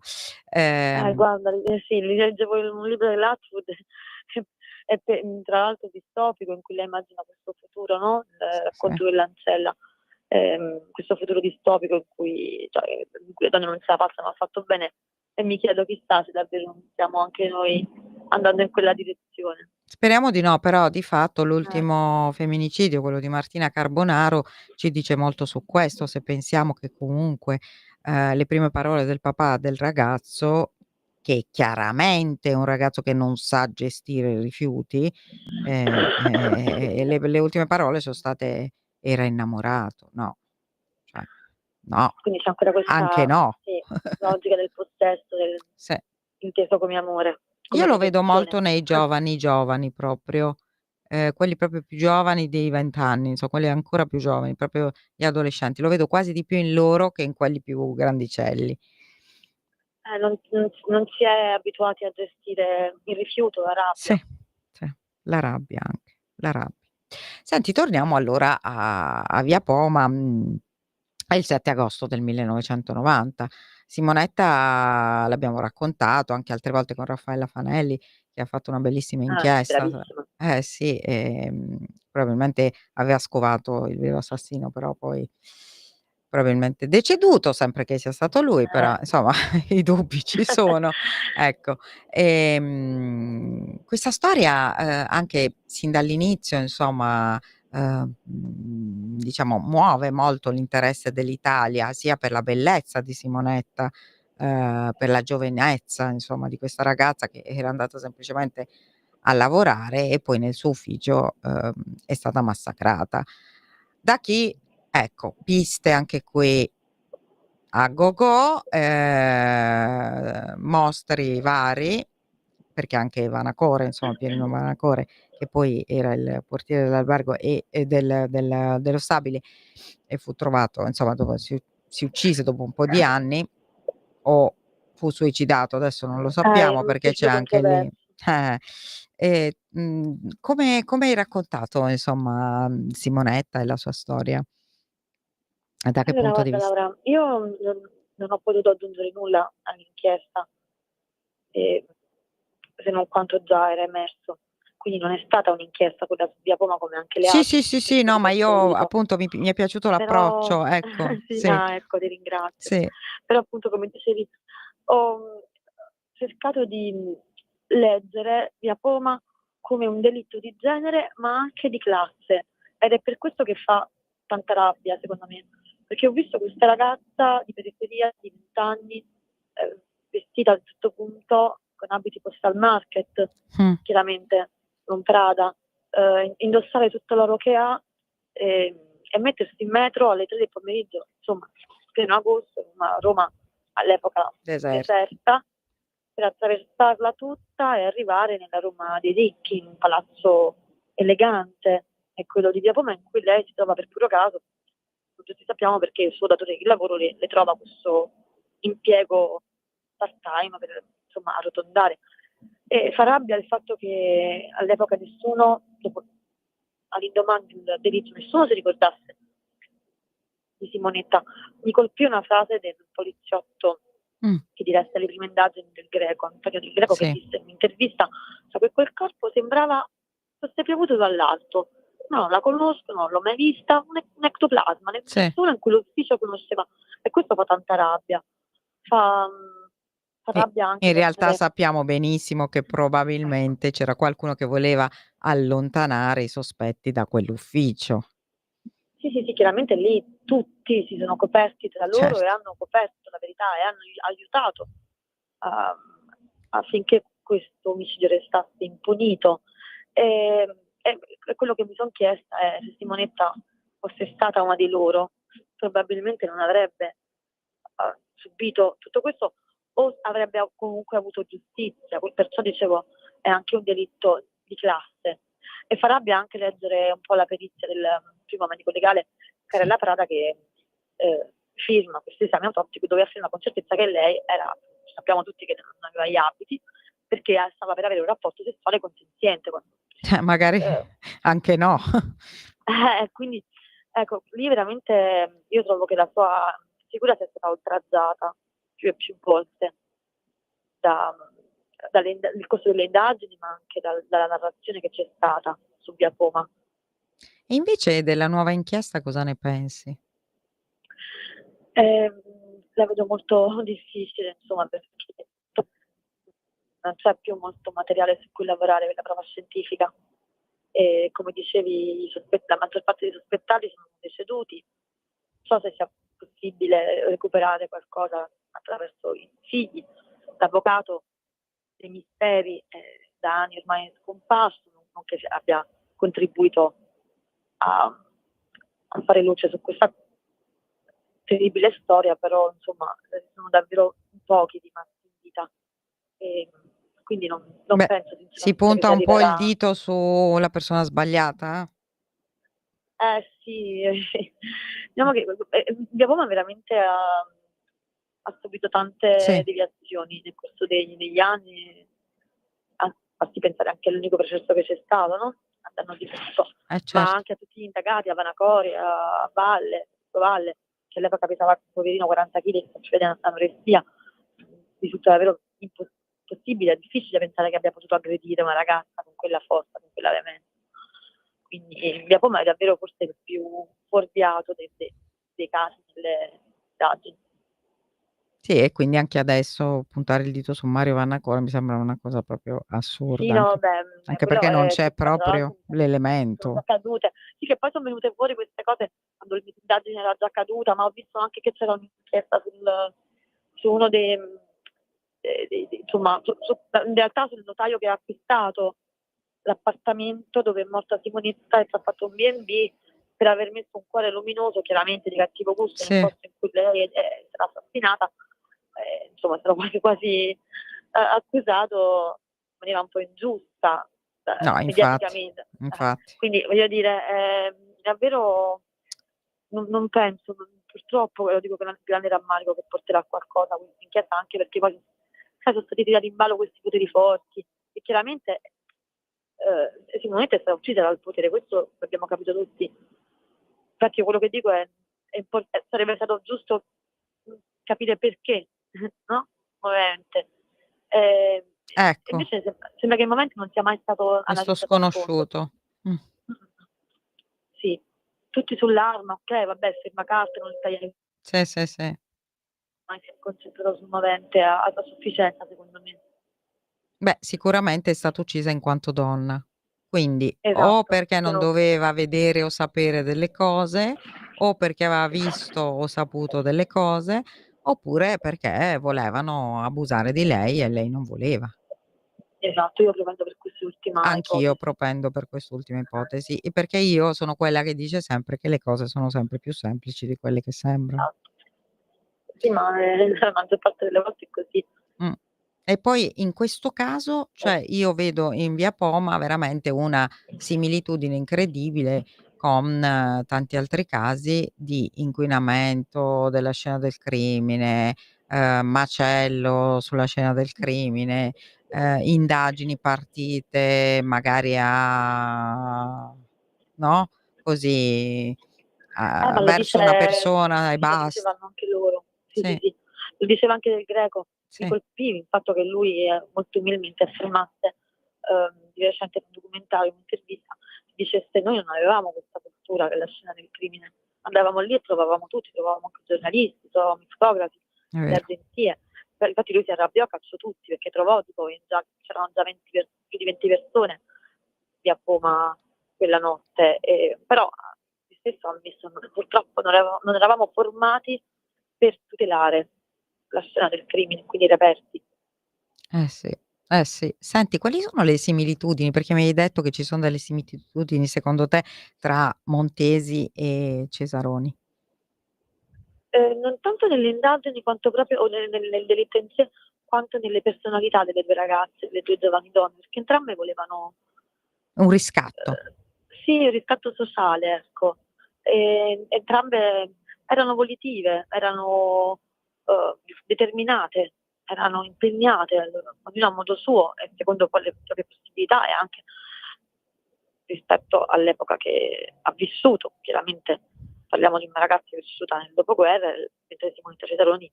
guarda, sì, leggevo un libro dell'Atwood e tra l'altro distopico, in cui lei immagina questo futuro, no? Il racconto dell'ancella, questo futuro distopico in cui le donne non se la passano affatto bene, e mi chiedo chissà se davvero non stiamo anche noi andando in quella direzione. Speriamo di no, però di fatto l'ultimo femminicidio, quello di Martina Carbonaro, ci dice molto su questo, se pensiamo che comunque, le prime parole del papà del ragazzo, che chiaramente è un ragazzo che non sa gestire i rifiuti, e le ultime parole sono state: "Era innamorato." No, cioè no, Quindi c'è ancora anche questa no. logica del possesso, Sì. inteso come amore, Io come lo vedo protezione. molto nei giovani proprio, quelli proprio più giovani dei 20 anni, quelli ancora più giovani, proprio gli adolescenti. Lo vedo quasi di più in loro che in quelli più grandicelli. Non si è abituati a gestire il rifiuto, la rabbia. Sì, la rabbia anche, la rabbia. Senti, torniamo allora a Via Poma, è il 7 agosto del 1990. Simonetta l'abbiamo raccontato anche altre volte con Raffaella Fanelli, che ha fatto una bellissima inchiesta. Bravissima. Sì, probabilmente aveva scovato il vero assassino, però poi probabilmente deceduto, sempre che sia stato lui, però insomma i dubbi ci sono, ecco. Questa storia, anche sin dall'inizio insomma, diciamo muove molto l'interesse dell'Italia, sia per la bellezza di Simonetta, per la giovinezza insomma di questa ragazza che era andata semplicemente a lavorare e poi nel suo ufficio, è stata massacrata. Da chi ecco, piste anche qui a gogò, mostri vari, perché anche Vanacore, insomma Pierino Vanacore, che poi era il portiere dell'albergo e dello stabile e fu trovato insomma dopo si uccise dopo un po' di anni, o fu suicidato, adesso non lo sappiamo Un perché c'è suicidio anche lì controverso. come hai raccontato insomma, Simonetta e la sua storia? Da che Allora punto di guarda vista? Laura, io non ho potuto aggiungere nulla all'inchiesta, se non quanto già era emerso. Quindi non è stata un'inchiesta quella su Via Poma come anche le Sì, altre, sì, sì, è sì, stato no, ma io costruito. appunto mi è piaciuto Però l'approccio, ecco, sì, sì. ecco, ti ringrazio. Sì. Però appunto come dicevi, ho cercato di leggere Via Poma come un delitto di genere, ma anche di classe, ed è per questo che fa tanta rabbia, secondo me, perché ho visto questa ragazza di periferia di 20 anni vestita a un certo punto con abiti postal market, chiaramente non Prada, indossare tutto l'oro che ha e mettersi in metro alle 3 del pomeriggio, insomma, pieno agosto, ma Roma all'epoca deserta, per attraversarla tutta e arrivare nella Roma dei ricchi, in un palazzo elegante, è quello di Via Poma, in cui lei si trova per puro caso, tutti sappiamo, perché il suo datore di lavoro le trova questo impiego part-time per, insomma, arrotondare. E fa rabbia il fatto che all'epoca nessuno, all'indomani del delitto, nessuno si ricordasse di Simonetta. Mi colpì una frase del poliziotto che diresse le prime indagini del Greco, Antonio Del Greco, che disse in un'intervista che quel corpo sembrava fosse piovuto dall'alto. No, non la conosco, non l'ho mai vista, un ectoplasma, nessuno in quell'ufficio conosceva. E questo fa tanta rabbia. Fa rabbia anche In realtà vedere- sappiamo benissimo che probabilmente c'era qualcuno che voleva allontanare i sospetti da quell'ufficio. Sì, chiaramente lì tutti si sono coperti tra loro Certo. e hanno coperto la verità e hanno aiutato affinché questo omicidio restasse impunito. E quello che mi sono chiesta è se Simonetta fosse stata una di loro, probabilmente non avrebbe subito tutto questo o avrebbe comunque avuto giustizia. Perciò dicevo, è anche un delitto di classe. E fa rabbia anche leggere un po' la perizia del primo medico legale Carella Prada, che firma questo esame autoptico dove afferma con certezza che lei era, sappiamo tutti che non aveva gli abiti, perché stava per avere un rapporto sessuale consenziente. Magari anche no. Quindi ecco, lì veramente io trovo che la sua figura sia stata oltraggiata più e più volte nel corso delle indagini, ma anche dalla narrazione che c'è stata su Via Poma. E invece della nuova inchiesta cosa ne pensi? La vedo molto difficile, insomma, perché non c'è più molto materiale su cui lavorare per la prova scientifica. E come dicevi, la maggior parte dei sospettati sono deceduti. Non so se sia possibile recuperare qualcosa attraverso i figli. L'avvocato dei misteri da anni ormai è scomparso, non che abbia contribuito a fare luce su questa terribile storia, però insomma sono davvero pochi rimasti in vita. E quindi non penso sinceramente Si punta che un po' il arriverà. dito sulla persona sbagliata? Sì, diciamo che Via Poma veramente ha subito tante deviazioni nel corso degli anni, basti pensare anche all'unico processo che c'è stato, no? A danno di tutto, Certo. ma anche a tutti gli indagati, a Vanacori, a Valle, che all'epoca pesava poverino 40 kg e succede anoressia. Risulta davvero impossibile, è difficile pensare che abbia potuto aggredire una ragazza con quella forza, con quella veemenza. Quindi Via Poma è davvero forse il più fuorviato dei casi delle indagini. Sì, e quindi anche adesso puntare il dito su Mario Vannacora mi sembra una cosa proprio assurda. Sì, no, Anche quello perché non è c'è tra l'altro proprio sono l'elemento. accadute. Sì, che poi sono venute fuori queste cose quando l'indagine era già caduta, ma ho visto anche che c'era un'inchiesta su uno insomma, in realtà sul notaio che ha acquistato l'appartamento dove è morta Simonetta e ci ha fatto un B&B per aver messo un cuore luminoso, chiaramente di cattivo gusto, nel posto in cui lei sarà assassinata. Insomma, sarò quasi accusato in maniera un po' ingiusta No, mediaticamente. infatti. Quindi voglio dire, davvero non penso, purtroppo lo dico con grande rammarico, che porterà a qualcosa questa inchiesta, anche perché poi sono stati tirati in ballo questi poteri forti e chiaramente sicuramente è stata uccisa dal potere, questo l'abbiamo capito tutti. Infatti quello che dico è sarebbe stato giusto capire perché, no? Ovviamente. Ecco. Invece sembra che il momento non sia mai stato Questo analizzato a fondo. sconosciuto. Sì, tutti sull'arma, ok, vabbè, fermacarte, non tagliare, Sì. ma si è concentrato sul movente a sufficienza, secondo me. Beh, sicuramente è stata uccisa in quanto donna. Quindi o Esatto, perché non sono doveva vedere o sapere delle cose, o perché aveva visto o saputo delle cose, oppure perché volevano abusare di lei e lei non voleva. esatto, io propendo per quest'ultima Anch'io ipotesi. propendo per quest'ultima ipotesi, e perché io sono quella che dice sempre che le cose sono sempre più semplici di quelle che sembrano. Esatto. Sì, ma la maggior parte delle volte è così. Mh. E poi in questo caso, cioè io vedo in via Poma veramente una similitudine incredibile con tanti altri casi di inquinamento della scena del crimine, macello sulla scena del crimine, indagini partite magari a no, così, Ma verso una persona e lo basta. dicevano anche loro. Sì, sì, Sì, sì. Lo diceva anche Del Greco. Mi sì. colpì il fatto che lui molto umilmente affermasse di recente in un documentario, in un'intervista, dicesse noi non avevamo questa cultura della scena del crimine. Andavamo lì e trovavamo tutti, trovavamo anche giornalisti, trovavamo i fotografi, È le vero. agenzie. Infatti lui si arrabbiò, cacciò tutti perché trovò tipo c'erano già più di 20 persone di a Roma quella notte, però lui stesso ha ammesso purtroppo non eravamo formati per tutelare la scena del crimine, quindi i reperti. Eh sì, eh sì. Senti, quali sono le similitudini? Perché mi hai detto che ci son delle similitudini secondo te tra Montesi e Cesaroni. Non tanto nelle indagini quanto proprio o nel delitto in sé, quanto nelle personalità delle 2 ragazze, delle 2 giovani donne, perché entrambe volevano Un riscatto. sì, un riscatto sociale, ecco. Entrambe erano volitive, erano determinate, erano impegnate, ognuna a modo suo e secondo poi le proprie possibilità e anche rispetto all'epoca che ha vissuto. Chiaramente parliamo di una ragazza vissuta nel dopoguerra, mentre Simonetta Cesaroni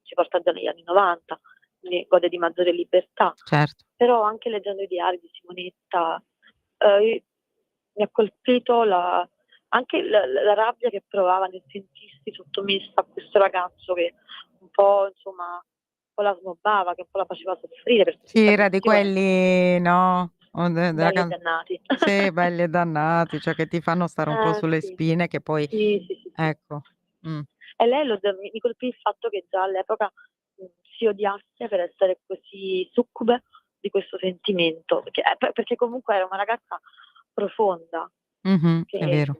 ci porta già negli anni '90, quindi gode di maggiore libertà. Certo. Però anche leggendo i diari di Simonetta, mi ha colpito anche la rabbia che provava nel sentirsi sottomessa a questo ragazzo che un po' insomma, un po' la snobbava, che un po' la faceva soffrire per Sì, questa era di questione. quelli no, o de della Belli e can dannati. sì, belli e dannati, cioè che ti fanno stare un po' sulle Sì. spine che poi Sì, sì, sì, sì. ecco. E lei mi colpì il fatto che già all'epoca, si odiasse per essere così succube di questo sentimento, perché comunque era una ragazza profonda Mh-mh, è che, vero.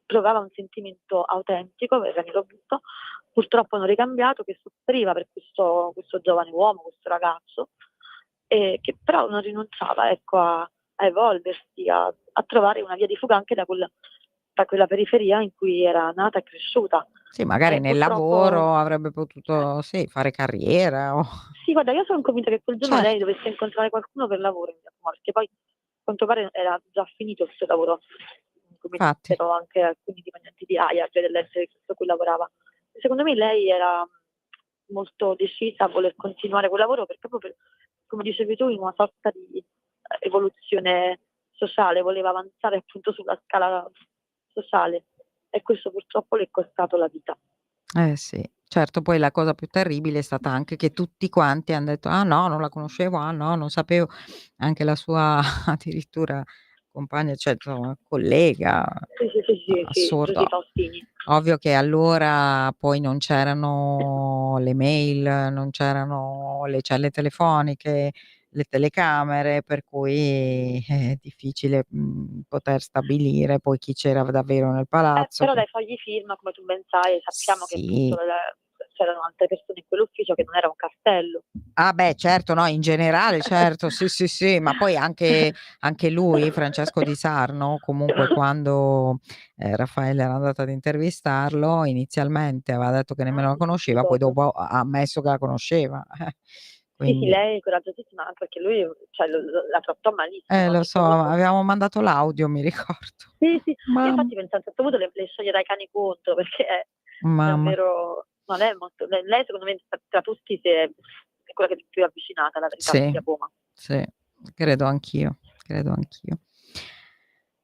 provava un sentimento autentico per Raniero Butto, purtroppo non ricambiato, che soffriva per questo giovane uomo, questo ragazzo, che però non rinunciava, ecco, a evolversi, a trovare una via di fuga anche da quella periferia in cui era nata e cresciuta. Sì, magari nel Purtroppo lavoro avrebbe potuto, sì, fare carriera o sì, guarda, io son convinta che quel giorno lei certo, dovesse incontrare qualcuno per lavoro in via Poma, perché poi a quanto pare era già finito il suo lavoro, come infatti. dissero anche alcuni dipendenti di AIA, cioè dell'ente su cui lavorava. Secondo me lei era molto decisa a voler continuare quel lavoro proprio per, come dicevi tu, in una sorta di evoluzione sociale, voleva avanzare appunto sulla scala sociale e questo purtroppo le è costato la vita. Eh sì, certo, poi la cosa più terribile è stata anche che tutti quanti han detto: "Ah no, non la conoscevo, ah no, non sapevo." Anche la sua addirittura compagna, cioè insomma collega, Sì, sì, sì, sì, sì, Giusy assurdo. Faustini. Ovvio che allora poi non c'erano le mail, non c'erano le celle telefoniche, le telecamere, per cui è difficile, poter stabilire poi chi c'era davvero nel palazzo Però che dai fogli firma, come tu ben sai, sappiamo che appunto sì. c'erano altre persone in quell'ufficio, che non era un castello. Ah beh certo, no, in generale certo, sì, sì, sì, ma poi anche lui, Francesco Di Sarno, comunque quando, Raffaele era andato ad intervistarlo, inizialmente aveva detto che nemmeno la conosceva, poi Ricordo. dopo ha ammesso che la conosceva, Sì, sì, quindi lei coraggiosissima, anche perché lui, cioè, la trattò malissimo lo ogni so, giorno. avevamo mandato l'audio, mi ricordo. Sì, sì, io Mam infatti pensavo a un certo punto le scioglierà i cani contro, perché è mamma. davvero no, lei è molto lei secondo me tra tutti è quella che è più avvicinata alla verità Sì, di Roma. sì, credo anch'io, credo anch'io.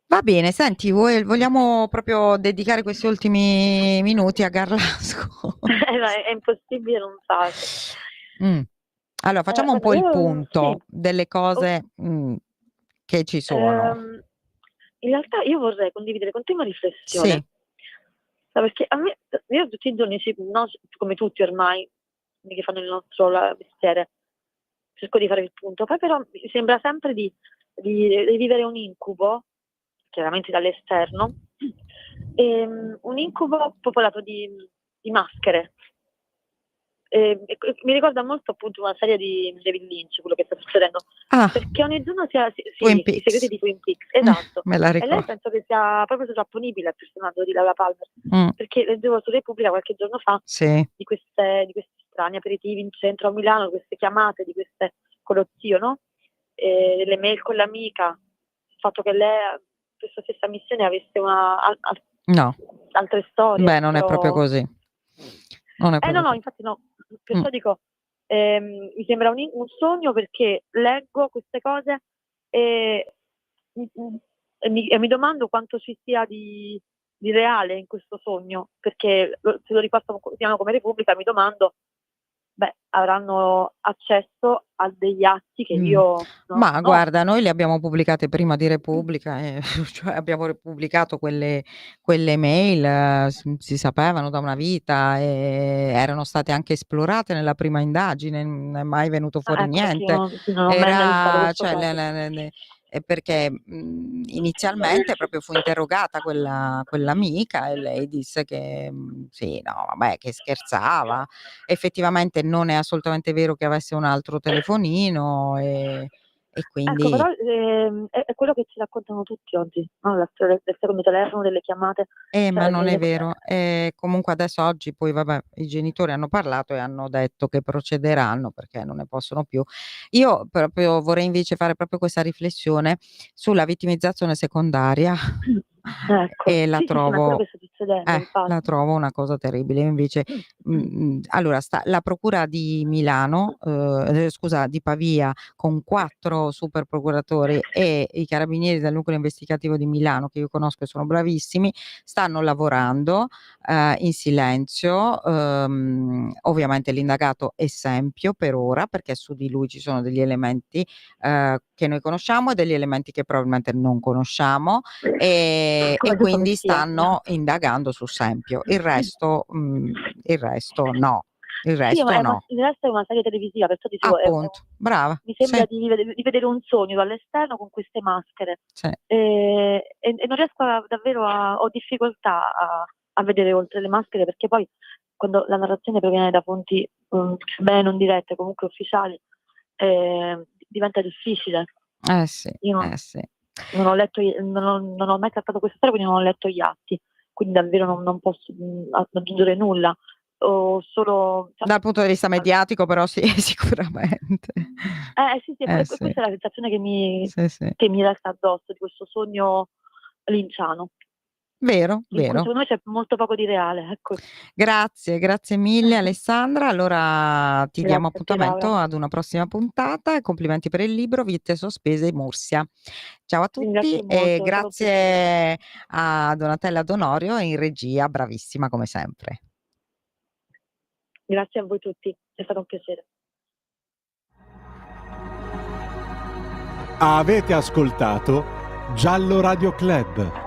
Va bene, senti, vogliamo proprio dedicare questi ultimi minuti a Garlasco? È impossibile non farlo. Mh. Allora facciamo un Guarda po' il io sì. punto delle O cose, che ci sono. In realtà io vorrei condividere con te una riflessione. Sì. Perché a me, io tutti i giorni, no, come tutti ormai, che fanno il nostro mestiere, cerco di fare il punto. Poi però mi sembra sempre di vivere un incubo, chiaramente dall'esterno, un incubo popolato di maschere. Mi ricorda molto appunto una serie di David Lynch, quello che sta succedendo, perché ogni giorno i segreti di Twin Peaks, esatto. Me la E lei ricordo. penso che sia proprio sovrapponibile al personaggio di Laura Palmer, perché leggevo su Repubblica qualche giorno fa di questi strani aperitivi in centro a Milano, queste chiamate di queste con lo zio, no? Le mail con l'amica, il fatto che lei questa stessa missione avesse No. altre storie. Beh, non è proprio così. Non è proprio No, infatti no. Perciò dico, mi sembra un sogno, perché leggo queste cose e mi domando quanto ci sia di reale in questo sogno, perché se lo riportano come Repubblica mi domando, avranno accesso a degli atti che io Ma no. guarda, noi le abbiamo pubblicate prima di Repubblica, cioè abbiamo pubblicato quelle mail, si sapevano da una vita, e erano state anche esplorate nella prima indagine, non è mai venuto fuori Ecco, niente. non ho mai analizzato questo Cioè, caso. perché inizialmente proprio fu interrogata quell'amica e lei disse che sì, no, vabbè, che scherzava. Effettivamente non è assolutamente vero che avesse un altro telefonino, e Ecco, però quindi è quello che ci raccontano tutti oggi, no? La storia del secondo telefono, delle chiamate. ma non è vero. Comunque adesso oggi poi vabbè, i genitori hanno parlato e hanno detto che procederanno perché non ne possono più. Io proprio vorrei invece fare proprio questa riflessione sulla vittimizzazione secondaria Ecco. e la Sì, ma è quello trovo che sta succedendo, infatti. la trovo una cosa terribile. Io invece allora la procura di Milano, scusa, di Pavia, con 4 super procuratori e i carabinieri del nucleo investigativo di Milano, che io conosco e sono bravissimi, stanno lavorando in silenzio. Ovviamente l'indagato è Sempio per ora, perché su di lui ci sono degli elementi che noi conosciamo e degli elementi che probabilmente non conosciamo, e quindi stanno indagando su Sempio. Il resto no. Il resto no. Il resto è una serie televisiva, perciò dicevo, Appunto, brava. mi sembra Sì. di vedere un sogno dall'esterno con queste maschere. Sì. E non riesco davvero ho difficoltà a vedere oltre le maschere, perché poi quando la narrazione proviene da fonti bene non dirette, comunque ufficiali, diventa difficile. Sì. Non ho letto, non ho mai trattato questa storia, quindi non ho letto gli atti, quindi davvero non posso aggiungere nulla. O solo dal punto di vista mediatico, però sì, sicuramente. Sì, questa è la sensazione che mi resta addosso di questo sogno linciano. Vero. Secondo me c'è molto poco di reale, ecco. Grazie Grazie mille Alessandra. Allora ti diamo a te, appuntamento Laura. ad una prossima puntata e complimenti per il libro Vite sospese in Mursia. Ciao a tutti Ringrazio e molto, è stato un grazie a Donatella Donorio in regia, bravissima come sempre. Grazie a voi tutti, è stato un piacere. Avete ascoltato Giallo Radio Club.